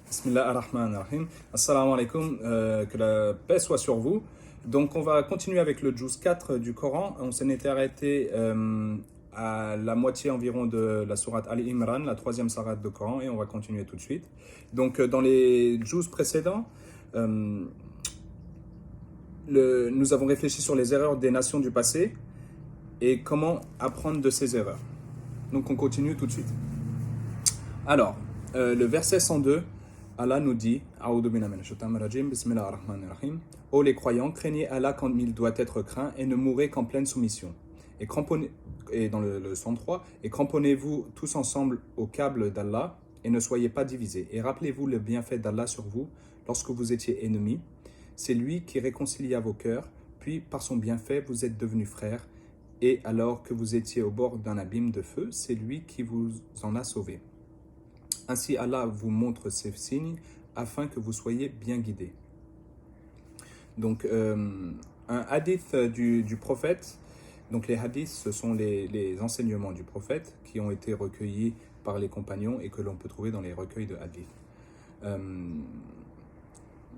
Bismillah ar-Rahman ar-Rahim. Assalamu alaikum, que la paix soit sur vous. Donc on va continuer avec le juz 4 du Coran. On s'en était arrêté à la moitié environ de la sourate Ali Imran, la troisième sourate du Coran, et on va continuer tout de suite. Donc dans les juz précédents, nous avons réfléchi sur les erreurs des nations du passé et comment apprendre de ces erreurs. Donc on continue tout de suite. Alors, le verset 102, Allah nous dit, Ô les croyants, craignez Allah quand il doit être craint et ne mourrez qu'en pleine soumission. Et dans le 103, et cramponnez-vous tous ensemble au câble d'Allah et ne soyez pas divisés. Et rappelez-vous le bienfait d'Allah sur vous lorsque vous étiez ennemis. C'est lui qui réconcilia vos cœurs, puis par son bienfait vous êtes devenus frères. Et alors que vous étiez au bord d'un abîme de feu, c'est lui qui vous en a sauvés. Ainsi Allah vous montre ces signes afin que vous soyez bien guidés. Donc un hadith du prophète, donc les hadiths ce sont les enseignements du prophète qui ont été recueillis par les compagnons et que l'on peut trouver dans les recueils de hadith.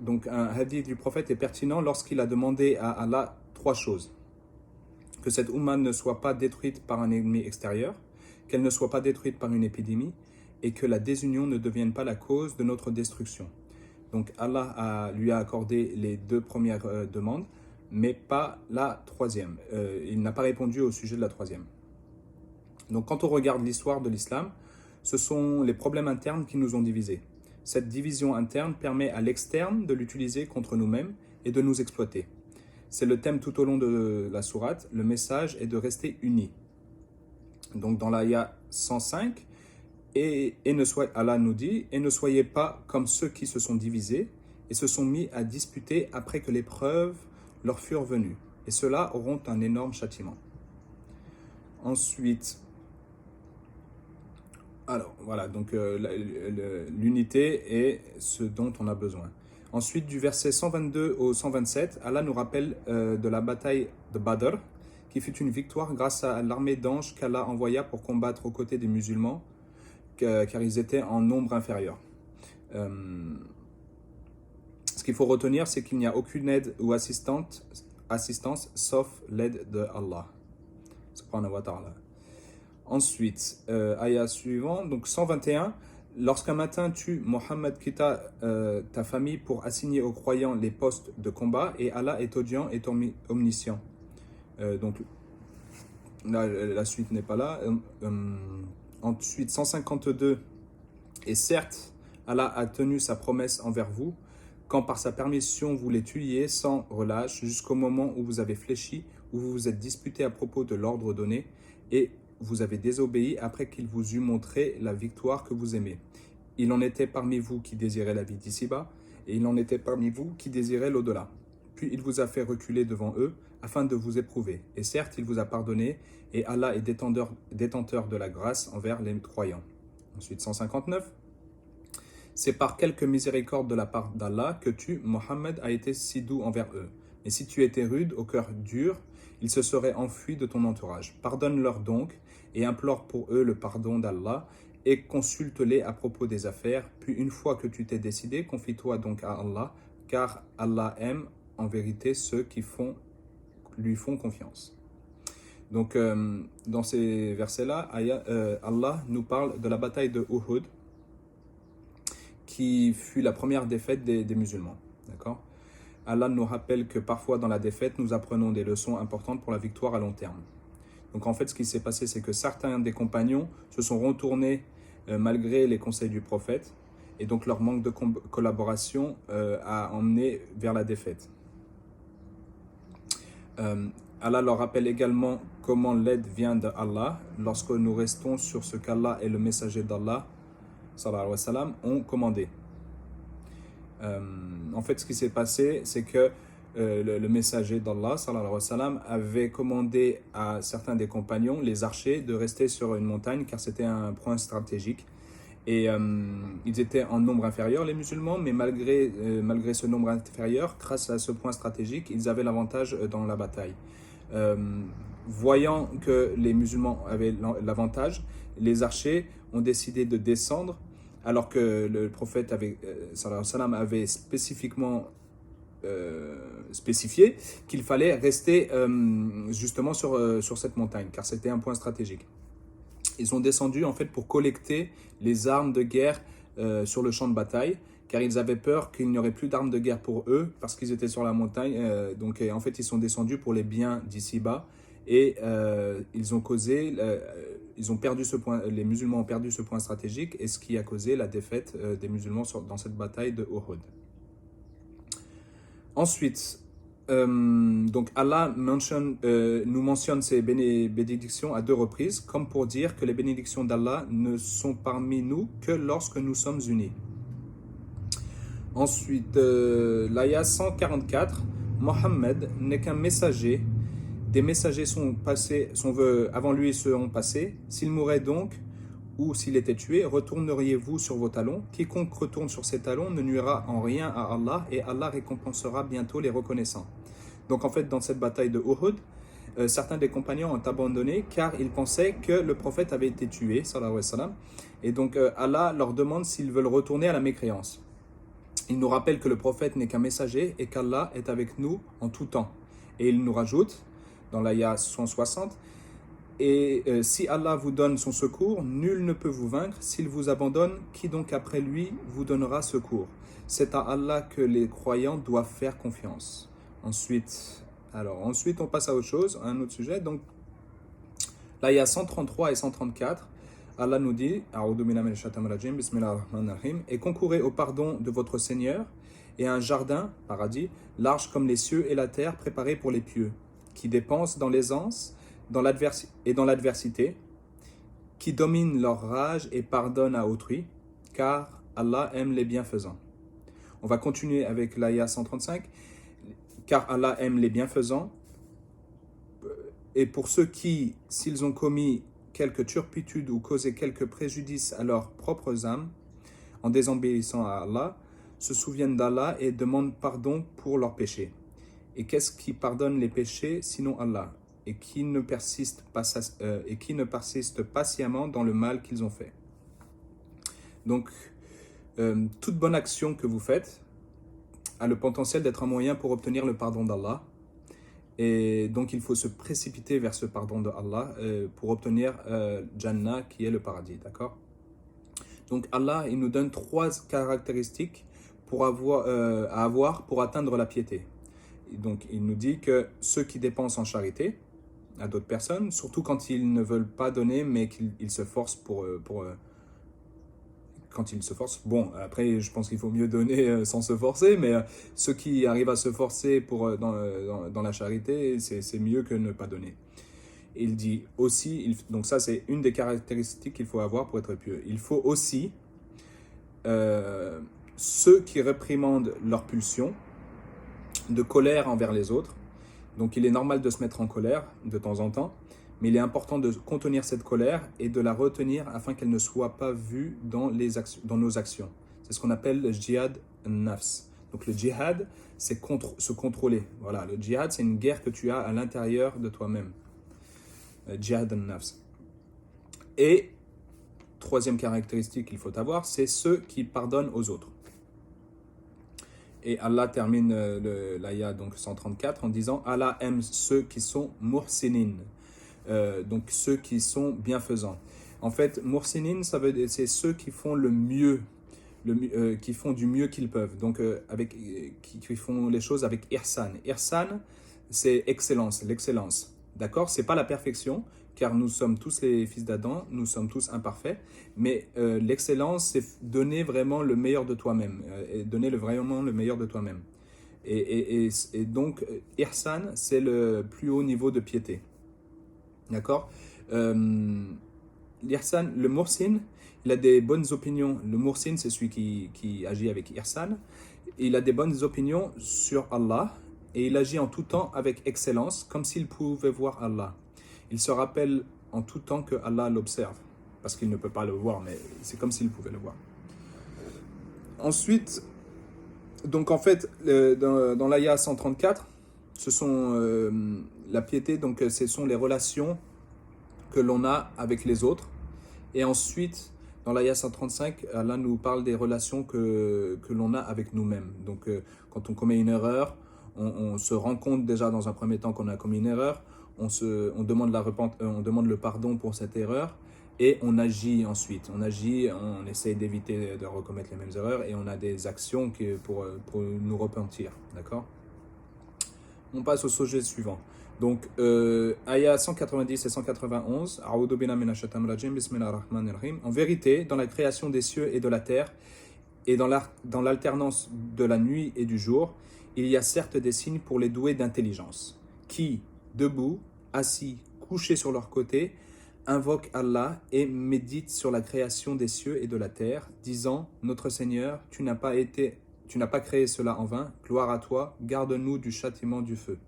Donc un hadith du prophète est pertinent lorsqu'il a demandé à Allah trois choses. Que cette Ummah ne soit pas détruite par un ennemi extérieur, qu'elle ne soit pas détruite par une épidémie, et que la désunion ne devienne pas la cause de notre destruction. Donc Allah lui a accordé les deux premières demandes, mais pas la troisième. Il n'a pas répondu au sujet de la troisième. Donc quand on regarde l'histoire de l'islam, ce sont les problèmes internes qui nous ont divisés. Cette division interne permet à l'externe de l'utiliser contre nous-mêmes et de nous exploiter. C'est le thème tout au long de la sourate. Le message est de rester unis. Donc dans l'aya 105, Allah nous dit, et ne soyez pas comme ceux qui se sont divisés et se sont mis à disputer après que les preuves leur furent venues. Et ceux-là auront un énorme châtiment. Ensuite, alors voilà, donc l'unité est ce dont on a besoin. Ensuite, du verset 122 au 127, Allah nous rappelle de la bataille de Badr, qui fut une victoire grâce à l'armée d'anges qu'Allah envoya pour combattre aux côtés des musulmans, car ils étaient en nombre inférieur. Ce qu'il faut retenir, c'est qu'il n'y a aucune aide ou assistance sauf l'aide de Allah. Subhanahu wa ta'ala. Ensuite, ayah suivant, donc 121, lorsqu'un matin tu, Mohammed, quitta ta famille pour assigner aux croyants les postes de combat, et Allah est audient et omniscient. Donc, la suite n'est pas là. Ensuite, 152, et certes, Allah a tenu sa promesse envers vous, quand par sa permission vous les tuiez sans relâche, jusqu'au moment où vous avez fléchi, où vous vous êtes disputé à propos de l'ordre donné, et vous avez désobéi après qu'il vous eut montré la victoire que vous aimez. Il en était parmi vous qui désiraient la vie d'ici-bas, et il en était parmi vous qui désiraient l'au-delà. Puis il vous a fait reculer devant eux, afin de vous éprouver. Et certes, il vous a pardonné, et Allah est détenteur de la grâce envers les croyants. Ensuite, 159. C'est par quelque miséricorde de la part d'Allah que tu, Mohammed, as été si doux envers eux. Mais si tu étais rude, au cœur dur, ils se seraient enfuis de ton entourage. Pardonne-leur donc, et implore pour eux le pardon d'Allah, et consulte-les à propos des affaires. Puis une fois que tu t'es décidé, confie-toi donc à Allah, car Allah aime en vérité ceux qui lui font confiance. Donc, dans ces versets-là, Allah nous parle de la bataille de Uhud, qui fut la première défaite des musulmans. D'accord ? Allah nous rappelle que parfois dans la défaite, nous apprenons des leçons importantes pour la victoire à long terme. Donc en fait, ce qui s'est passé, c'est que certains des compagnons se sont retournés malgré les conseils du prophète, et donc leur manque de collaboration a emmené vers la défaite. Allah leur rappelle également comment l'aide vient d'Allah lorsque nous restons sur ce qu'Allah et le messager d'Allah sallallahu alayhi wa sallam ont commandé. En fait, ce qui s'est passé, c'est que le messager d'Allah sallallahu alayhi wa sallam avait commandé à certains des compagnons, les archers, de rester sur une montagne car c'était un point stratégique. Et ils étaient en nombre inférieur, les musulmans, mais malgré ce nombre inférieur, grâce à ce point stratégique, ils avaient l'avantage dans la bataille. Voyant que les musulmans avaient l'avantage, les archers ont décidé de descendre alors que le prophète sallallahu alayhi wa sallam, avait spécifiquement spécifié qu'il fallait rester justement sur cette montagne, car c'était un point stratégique. Ils sont descendus en fait pour collecter les armes de guerre sur le champ de bataille, car ils avaient peur qu'il n'y aurait plus d'armes de guerre pour eux, parce qu'ils étaient sur la montagne. Donc en fait, ils sont descendus pour les biens d'ici-bas, et ils ont perdu ce point, les musulmans ont perdu ce point stratégique, et ce qui a causé la défaite des musulmans dans cette bataille de Uhud. Ensuite, donc Allah nous mentionne ces bénédictions à 2 reprises, comme pour dire que les bénédictions d'Allah ne sont parmi nous que lorsque nous sommes unis. Ensuite, l'ayah 144, Mohammed n'est qu'un messager. Des messagers avant lui seront passés. S'il mourait donc, ou s'il était tué, retourneriez-vous sur vos talons? Quiconque retourne sur ses talons ne nuira en rien à Allah, et Allah récompensera bientôt les reconnaissants. Donc en fait, dans cette bataille de Uhud, certains des compagnons ont abandonné car ils pensaient que le prophète avait été tué, sallallahu alayhi wa sallam. Et donc Allah leur demande s'ils veulent retourner à la mécréance. Il nous rappelle que le prophète n'est qu'un messager et qu'Allah est avec nous en tout temps. Et il nous rajoute, dans l'ayah 160, et si Allah vous donne son secours, nul ne peut vous vaincre. S'il vous abandonne, qui donc après lui vous donnera secours? C'est à Allah que les croyants doivent faire confiance. Ensuite, on passe à autre chose, à un autre sujet. Donc, l'ayah 133 et 134, Allah nous dit, et concourez au pardon de votre Seigneur et à un jardin, paradis, large comme les cieux et la terre, préparé pour les pieux, qui dépensent dans l'aisance dans l'adversité, qui dominent leur rage et pardonnent à autrui, car Allah aime les bienfaisants. On va continuer avec l'ayah 135, car Allah aime les bienfaisants, et pour ceux qui, s'ils ont commis quelque turpitude ou causé quelque préjudice à leurs propres âmes, en désobéissant à Allah, se souviennent d'Allah et demandent pardon pour leurs péchés. Et qu'est-ce qui pardonne les péchés sinon Allah, et qui ne persiste patiemment dans le mal qu'ils ont fait. Donc, toute bonne action que vous faites a le potentiel d'être un moyen pour obtenir le pardon d'Allah. Et donc, il faut se précipiter vers ce pardon de Allah pour obtenir Jannah, qui est le paradis, d'accord? Donc, Allah, il nous donne 3 caractéristiques à avoir pour atteindre la piété. Donc, il nous dit que ceux qui dépensent en charité à d'autres personnes, surtout quand ils ne veulent pas donner, mais qu'ils se forcent quand ils se forcent. Bon, après, je pense qu'il faut mieux donner sans se forcer, mais ceux qui arrivent à se forcer dans la charité, c'est mieux que ne pas donner. Il dit aussi, donc ça c'est une des caractéristiques qu'il faut avoir pour être pieux. Il faut aussi ceux qui réprimandent leurs pulsions de colère envers les autres. Donc il est normal de se mettre en colère de temps en temps, mais il est important de contenir cette colère et de la retenir afin qu'elle ne soit pas vue dans nos actions. C'est ce qu'on appelle le jihad nafs. Donc le jihad, c'est se contrôler. Voilà, le jihad, c'est une guerre que tu as à l'intérieur de toi-même. Jihad nafs. Et troisième caractéristique qu'il faut avoir, c'est ceux qui pardonnent aux autres. Et Allah termine l'ayah donc 134 en disant « Allah aime ceux qui sont muhsinin », donc ceux qui sont bienfaisants. En fait, muhsinin, c'est ceux qui font le mieux, qui font du mieux qu'ils peuvent, donc qui font les choses avec ihsan. Ihsan, c'est excellence, l'excellence. D'accord? C'est pas la perfection, car nous sommes tous les fils d'Adam, nous sommes tous imparfaits, mais l'excellence, c'est donner vraiment le meilleur de toi-même, vraiment le meilleur de toi-même. Et donc, ihsan, c'est le plus haut niveau de piété. D'accord? L'ihsan, le muhsin, il a des bonnes opinions. Le muhsin, c'est celui qui agit avec ihsan. Il a des bonnes opinions sur Allah, et il agit en tout temps avec excellence, comme s'il pouvait voir Allah. Il se rappelle en tout temps que Allah l'observe, parce qu'il ne peut pas le voir, mais c'est comme s'il pouvait le voir. Ensuite, donc en fait, dans l'ayah 134, ce sont la piété, donc ce sont les relations que l'on a avec les autres. Et ensuite, dans l'ayah 135, Allah nous parle des relations que l'on a avec nous-mêmes. Donc, quand on commet une erreur, on se rend compte déjà dans un premier temps qu'on a commis une erreur, on demande on demande le pardon pour cette erreur, et on agit ensuite. On essaye d'éviter de recommettre les mêmes erreurs, et on a des actions pour nous repentir. D'accord ? On passe au sujet suivant. Donc, ayah 190 et 191. A'oudhu billahi minash shaitanir rajim, bismillahir rahmanir rahim. En vérité, dans la création des cieux et de la terre, et dans l'alternance de la nuit et du jour, il y a certes des signes pour les doués d'intelligence, qui, debout, assis, couchés sur leur côté, invoquent Allah et méditent sur la création des cieux et de la terre, disant « Notre Seigneur, tu n'as pas créé cela en vain, gloire à toi, garde-nous du châtiment du feu. »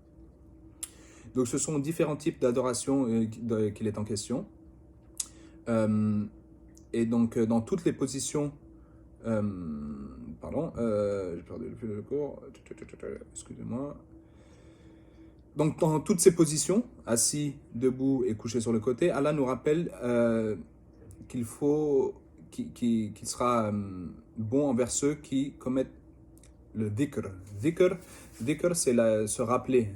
Donc ce sont différents types d'adoration qu'il est en question. Et donc dans toutes les positions, j'ai perdu le cours, excusez-moi. Donc dans toutes ces positions, assis, debout et couché sur le côté, Allah nous rappelle qu'il sera bon envers ceux qui commettent le dhikr. Dhikr, c'est se rappeler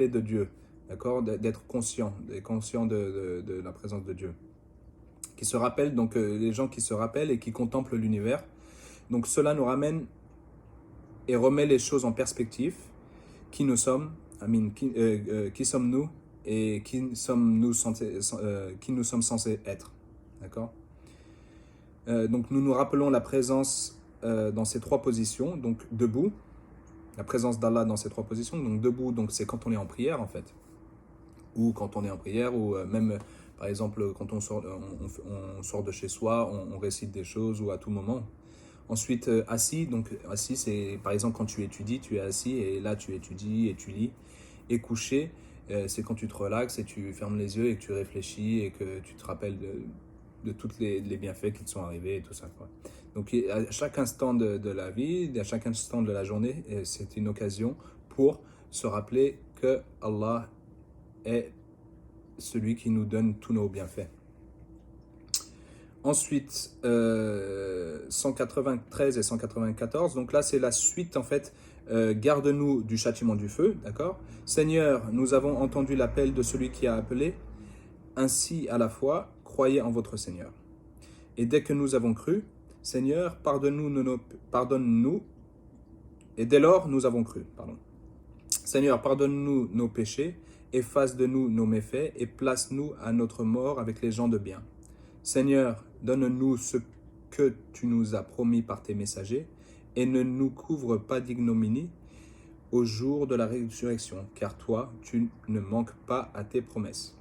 de Dieu, d'accord, d'être conscient de la présence de Dieu. Qui se rappellent, donc les gens qui se rappellent et qui contemplent l'univers. Donc cela nous ramène et remet les choses en perspective. Qui nous sommes, qui sommes-nous et qui sommes-nous censés être, d'accord. Donc nous nous rappelons la présence dans ces trois positions, donc debout, la présence d'Allah dans ces trois positions. Donc debout, donc c'est quand on est en prière en fait, ou quand on est en prière, ou même par exemple quand on sort de chez soi, on récite des choses, ou à tout moment. Ensuite assis, donc assis c'est par exemple quand tu étudies, tu es assis et là tu étudies et tu lis. Et couché, c'est quand tu te relaxes et tu fermes les yeux et que tu réfléchis et que tu te rappelles de tous les bienfaits qui te sont arrivés et tout ça, quoi. Donc à chaque instant de la vie, à chaque instant de la journée, c'est une occasion pour se rappeler que Allah est celui qui nous donne tous nos bienfaits. Ensuite, 193 et 194, donc là c'est la suite en fait. Garde-nous du châtiment du feu, d'accord. Seigneur, nous avons entendu l'appel de celui qui a appelé, ainsi à la fois, croyez en votre Seigneur. Et dès que nous avons cru, Seigneur, pardonne-nous, et dès lors nous avons cru, pardon. Seigneur, pardonne-nous nos péchés, efface de nous nos méfaits, et place-nous à notre mort avec les gens de bien. Seigneur, donne-nous ce que tu nous as promis par tes messagers, et ne nous couvre pas d'ignominie au jour de la résurrection, car toi, tu ne manques pas à tes promesses.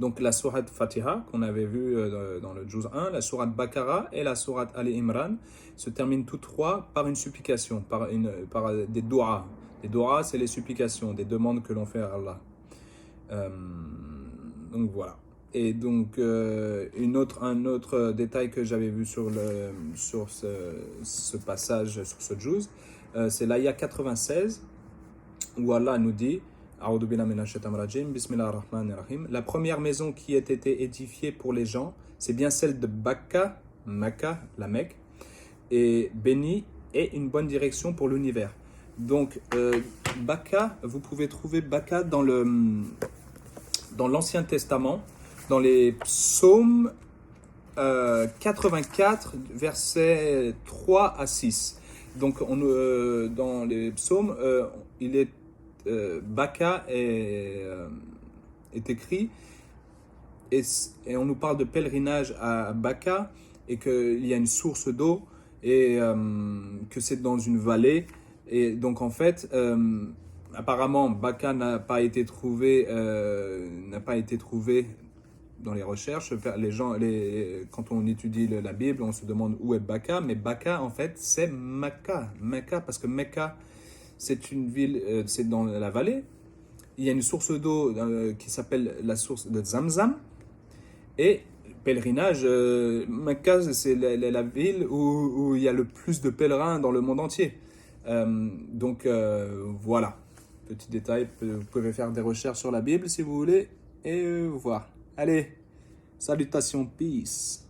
Donc la sourate Fatiha, qu'on avait vu dans le Juz 1, la sourate Baqara et la sourate Ali Imran, se terminent toutes trois par une supplication, par des doua. Les doua, c'est les supplications, des demandes que l'on fait à Allah. Donc voilà. Et donc, un autre détail que j'avais vu sur ce passage, sur ce juz, c'est l'ayah 96, où Allah nous dit A'oudhu billahi minash shaitanir rajim, bismillahir rahmanir rahim. La première maison qui ait été édifiée pour les gens, c'est bien celle de Mecca, la Mecque, et bénie et une bonne direction pour l'univers. Donc, Baka, vous pouvez trouver Baka dans l'Ancien Testament, dans les psaumes 84, versets 3 à 6. Donc, dans les psaumes, Baka est écrit, et on nous parle de pèlerinage à Baka, et qu'il y a une source d'eau, et que c'est dans une vallée. Et donc, en fait, apparemment, Baka n'a pas été trouvé dans les recherches. Quand on étudie la Bible, on se demande où est Baka, mais Baka, en fait, c'est Mecca, parce que Mecca, c'est une ville, c'est dans la vallée. Il y a une source d'eau qui s'appelle la source de Zamzam. Et pèlerinage, Mecca, c'est la ville où il y a le plus de pèlerins dans le monde entier. Donc voilà, petit détail, vous pouvez faire des recherches sur la Bible si vous voulez et voir. Allez, salutations, peace.